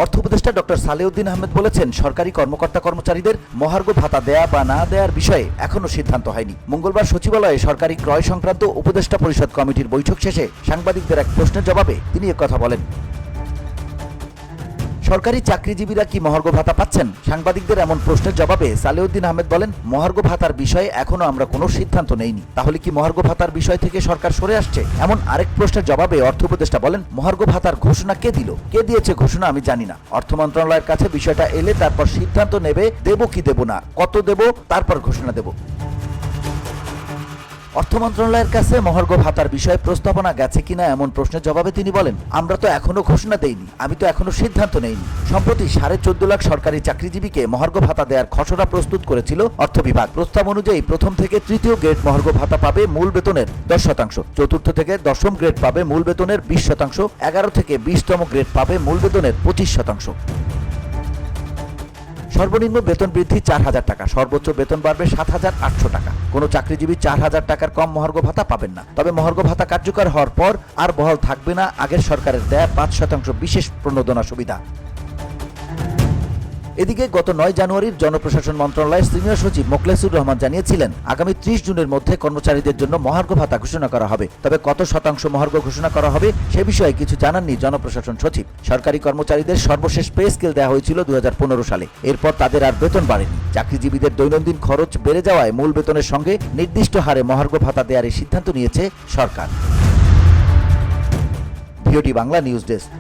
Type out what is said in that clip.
অর্থ উপদেষ্টা ডক্টর সালেউদ্দিন আহমেদ বলেছেন, সরকারি কর্মকর্তা কর্মচারীদের মহার্ঘ ভাতা দেয়া বা না দেওয়ার বিষয়ে এখনো সিদ্ধান্ত হয়নি। মঙ্গলবার সচিবালয়ে সরকারি ক্রয় সংক্রান্ত উপদেষ্টা পরিষদ কমিটির বৈঠক শেষে সাংবাদিকদের এক প্রশ্নের জবাবে তিনি একথা বলেন। সরকারি চাকরিজীবীরা কি মহার্ঘ ভাতা পাচ্ছেন? সাংবাদিকদের এমন প্রশ্নের জবাবে সালেউদ্দিন আহমেদ বলেন, মহার্ঘ ভাতার বিষয়ে এখনো আমরা কোনো সিদ্ধান্ত নেইনি। তাহলে কি মহার্ঘ ভাতার বিষয় থেকে সরকার সরে আসছে? এমন আরেক প্রশ্নের জবাবে অর্থ উপদেষ্টা বলেন, মহার্ঘ ভাতার ঘোষণা কে দিল? কে দিয়েছে ঘোষণা আমি জানি না। অর্থ মন্ত্রণালয়ের কাছে বিষয়টা এলে তারপর সিদ্ধান্ত নেবে দেব কি দেব না, কত দেব, তারপর ঘোষণা দেব। অর্থ মন্ত্রণালয়ের কাছে মহার্ঘ ভাতার বিষয়ে প্রস্তাবনা গেছে কিনা এমন প্রশ্নের জবাবে তিনি বলেন, আমরা তো এখনো ঘোষণা দেইনি, আমি তো এখনো সিদ্ধান্ত নেইনি। সম্প্রতি 14.5 লাখ সরকারি চাকরিজীবীকে মহার্ঘ ভাতা দেওয়ার খসড়া প্রস্তুত করেছিল অর্থ বিভাগ। প্রস্তাব অনুযায়ী প্রথম থেকে তৃতীয় গ্রেড মহার্ঘ ভাতা পাবে মূল বেতনের 10%, চতুর্থ থেকে দশম গ্রেড পাবে মূল বেতনের 20%, 11 থেকে 20তম গ্রেড পাবে মূল বেতনের 25%। সর্বনিম্ন বেতন বৃদ্ধি 4,000 টাকা, সর্বোচ্চ বেতন বাড়বে 7,800 টাকা। কোনো চাকরিজীবী 4,000 টাকার কম মহার্ঘ ভাতা পাবেন না। তবে মহার্ঘ ভাতা কার্যকর হওয়ার পর আর বহাল থাকবে না আগের সরকারের দেয়া 5% বিশেষ প্রণোদনা সুবিধা। এদিকে গত 9 জানুয়ারির জনপ্রশাসন মন্ত্রণালয়ের সিনিয়র সচিব মোখলেসুর রহমান জানিয়েছিলেন, আগামী 30 জুনের মধ্যে কর্মচারীদের জন্য মহার্ঘ ভাতা ঘোষণা করা হবে। তবে কত শতাংশ মহার্ঘ ঘোষণা করা হবে সে বিষয়ে কিছু জানাননি জনপ্রশাসন সচিব। সরকারি কর্মচারীদের সর্বশেষ পে স্কেল দেওয়া হয়েছিল 2015 সালে। এরপর তাদের আর বেতন বাড়েনি। চাকরিজীবীদের দৈনন্দিন খরচ বেড়ে যাওয়ায় মূল বেতনের সঙ্গে নির্দিষ্ট হারে মহার্ঘ ভাতা দেওয়ার সিদ্ধান্ত নিয়েছে সরকার। ভিওটি বাংলা নিউজ ডেস্ক।